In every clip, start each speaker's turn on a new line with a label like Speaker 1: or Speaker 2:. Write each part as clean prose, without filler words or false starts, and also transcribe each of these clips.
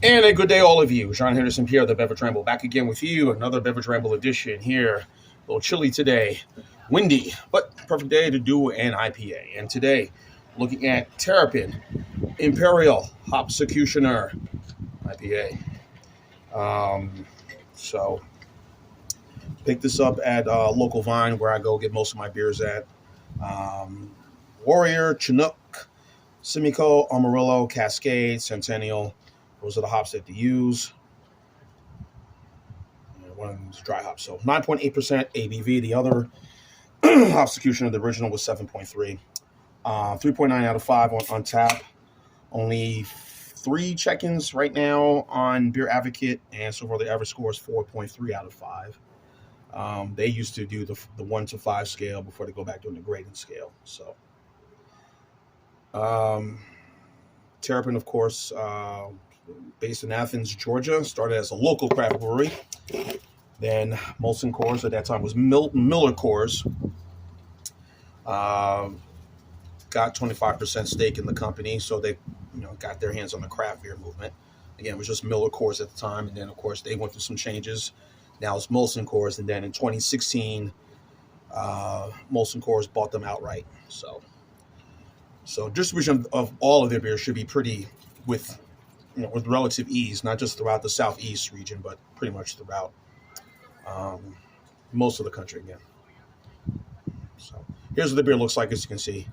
Speaker 1: And a good day, all of you. Sean Henderson here, the Beverage Ramble, back again with you. Another Beverage Ramble edition here. A little chilly today, windy, but perfect day to do an IPA. And today, looking at Terrapin, Imperial Hopsecutioner IPA. So, pick this up at local Vine where I go get most of my beers at. Warrior, Chinook, Simcoe, Amarillo, Cascade, Centennial. Those are the hops that they use. One of them is dry hops. So 9.8% ABV. The other Hopsecutioner, the original, was 7.3. 3.9 out of 5 on tap. Only 3 check-ins right now on Beer Advocate, and so far the average score is 4.3 out of 5. They used to do the 1 to 5 scale before they go back doing the grading scale. So, Terrapin, of course, based in Athens, Georgia, started as a local craft brewery. Then MolsonCoors at that time was Miller Coors. Got 25% stake in the company, so they, got their hands on the craft beer movement. Again, it was just Miller Coors at the time, and then of course they went through some changes. Now it's MolsonCoors, and then in 2016, MolsonCoors bought them outright. So distribution of all of their beers should be pretty with relative ease, not just throughout the Southeast region, but pretty much throughout most of the country again. So here's what the beer looks like, as you can see.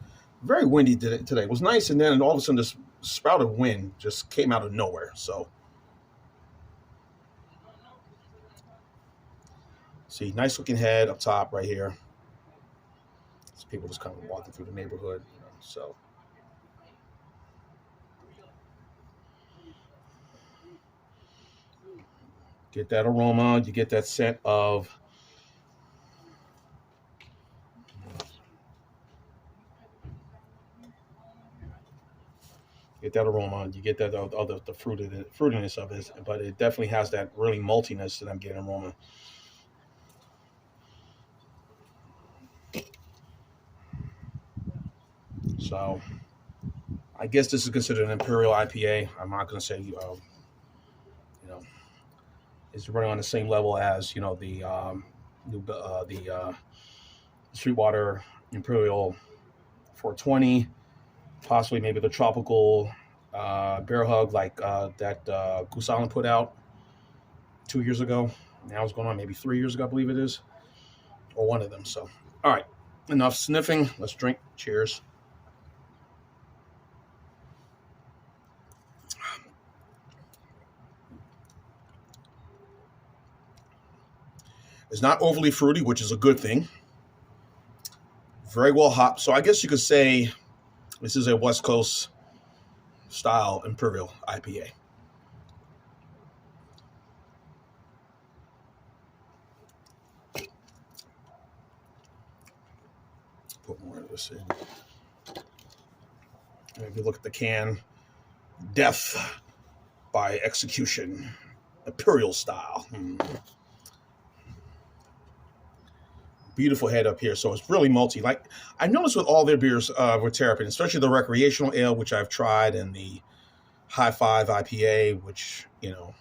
Speaker 1: Very windy today. It was nice, and then all of a sudden this spout of wind just came out of nowhere. So see, nice looking head up top right here. So people just kind of walking through the neighborhood. So get that aroma. You get that scent of you get that other the fruitiness of it, but it definitely has that really maltiness that I'm getting aroma. So I guess this is considered an Imperial IPA. I'm not going to say it's running on the same level as the Sweetwater Imperial 420, possibly maybe the tropical bear hug like that Goose Island put out 2 years ago. Now it's going on maybe 3 years ago, I believe it is, or one of them. So, all right, enough sniffing. Let's drink. Cheers. It's not overly fruity, which is a good thing. Very well hopped. So I guess you could say this is a West Coast style Imperial IPA. Put more of this in. And if you look at the can, Death by Execution, Imperial style. Beautiful head up here, so it's really malty. Like I noticed with all their beers with Terrapin, especially the recreational ale, which I've tried, and the High Five IPA, which I don't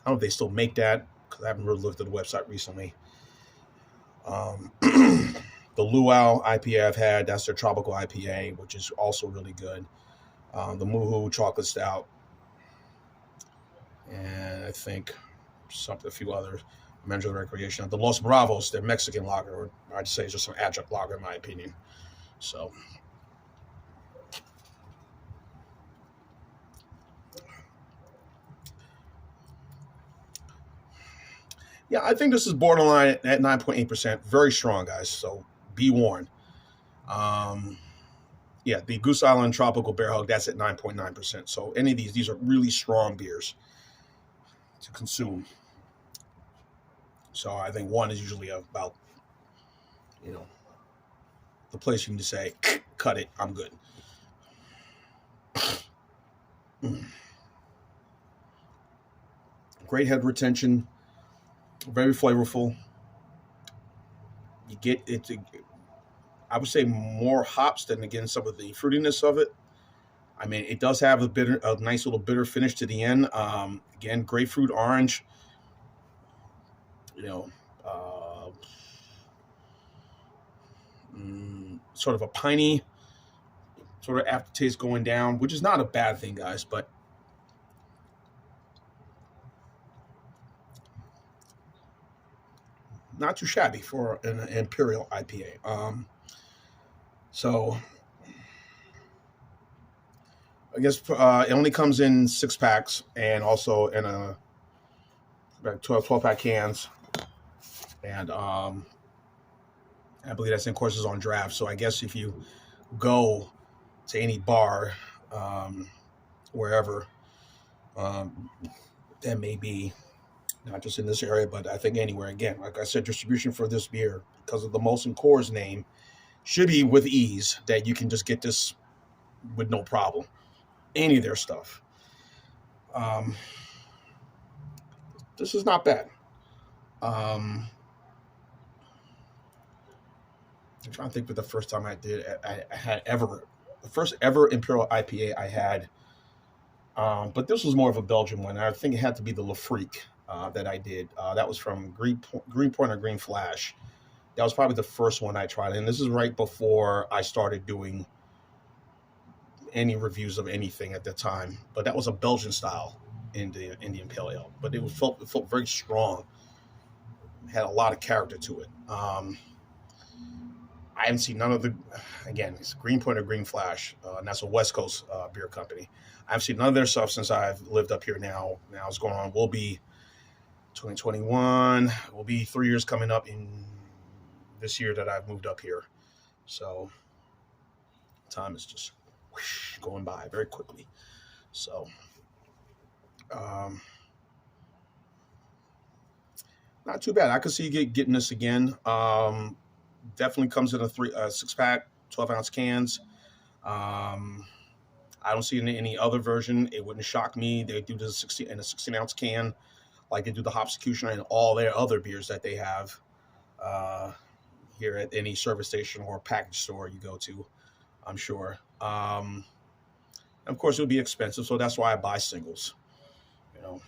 Speaker 1: know if they still make that because I haven't really looked at the website recently. The Luau IPA I've had, that's their tropical IPA, which is also really good. The Moohoo Chocolate Stout, and I think a few others. Men's recreation. The Los Bravos, their Mexican lager, or I'd say it's just an adjunct lager in my opinion. So, yeah, I think this is borderline at 9.8%. Very strong, guys. So be warned. Yeah, the Goose Island Tropical Bear Hug, that's at 9.9%. So any of these are really strong beers to consume. So I think one is usually about, the place you can just say, cut it, I'm good. Great head retention, very flavorful. You get it, I would say more hops than, again, some of the fruitiness of it. I mean, it does have a nice little bitter finish to the end. Again, grapefruit, orange. You know, uh, sort of a piney sort of aftertaste going down, which is not a bad thing, guys. But not too shabby for an Imperial IPA. So I guess it only comes in 6 packs and also in a 12 pack cans. And I believe that's in courses on draft. So I guess if you go to any bar, wherever, that may be, not just in this area, but I think anywhere. Again, like I said, distribution for this beer, because of the MolsonCoors name, should be with ease, that you can just get this with no problem. Any of their stuff. This is not bad. I'm trying to think of the first time I did. I had the first ever Imperial IPA I had. But this was more of a Belgian one. I think it had to be the La Freak that I did. That was from Greenpoint or Green Flash. That was probably the first one I tried. And this is right before I started doing any reviews of anything at the time. But that was a Belgian style Indian Pale Ale. But it felt very strong. It had a lot of character to it. I haven't seen none of the, again, it's Greenpoint or Green Flash, and that's a West Coast beer company. I haven't seen none of their stuff since I've lived up here now. Now it's going on, will be 2021, will be 3 years coming up in this year that I've moved up here. So time is just whoosh, going by very quickly. So, not too bad. I could see getting this again. Definitely comes in a 6-pack, 12-ounce cans. I don't see any other version. It wouldn't shock me. They do this 16-ounce can, like they do the Hopsecutioner and all their other beers that they have here at any service station or package store you go to, I'm sure. Of course, it would be expensive, so that's why I buy singles. You know,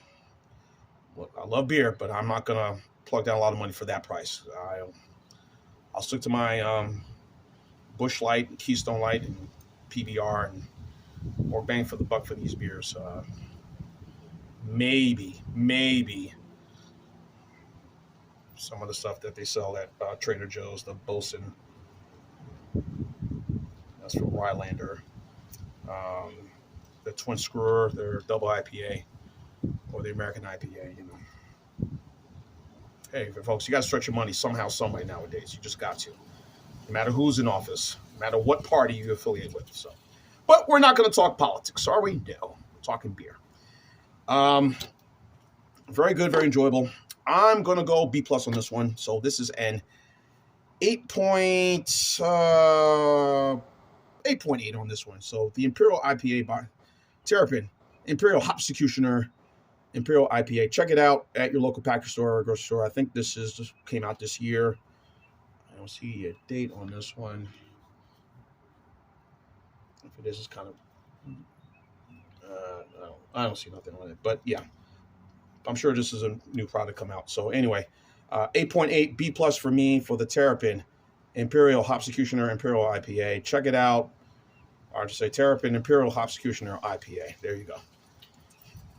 Speaker 1: look, I love beer, but I'm not gonna plug down a lot of money for that price. I'll stick to my Busch Light, and Keystone Light, and PBR, and more bang for the buck for these beers. Maybe some of the stuff that they sell at Trader Joe's, the Bosun, that's from Rylander, the Twin Screwer, their double IPA, or the American IPA, you know. Hey, folks, you got to stretch your money somehow, some way nowadays. You just got to. No matter who's in office, no matter what party you affiliate with. So, but we're not going to talk politics, are we? No, we're talking beer. Very good, very enjoyable. I'm going to go B+ on this one. So this is an 8.8 on this one. So the Imperial IPA by Terrapin, Imperial Hopsecutioner, Imperial IPA. Check it out at your local package store or grocery store. I think this just came out this year. I don't see a date on this one. If it is, it's kind of, I don't see nothing on it. But yeah, I'm sure this is a new product come out. So anyway, 8.8 B+ for me for the Terrapin Imperial Hopsecutioner Imperial IPA. Check it out. Or just say Terrapin Imperial Hopsecutioner IPA. There you go.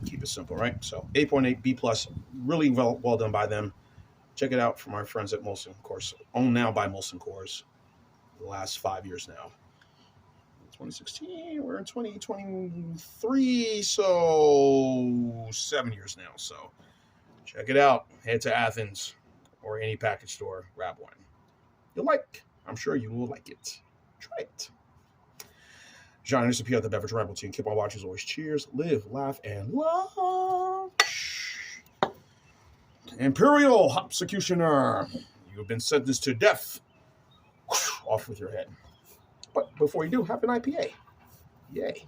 Speaker 1: Keep it simple, right? So 8.8 B+, really well done by them. Check it out from our friends at MolsonCoors. Owned now by MolsonCoors. The last 5 years now. 2016, we're in 2023, so 7 years now. So check it out. Head to Athens or any package store. Grab one. You'll like. I'm sure you will like it. Try it. John Anderson, P. the Beverage Rebel Team. Keep on watching as always. Cheers, live, laugh, and love. Imperial Hopsecutioner. You have been sentenced to death. Off with your head. But before you do, have an IPA. Yay.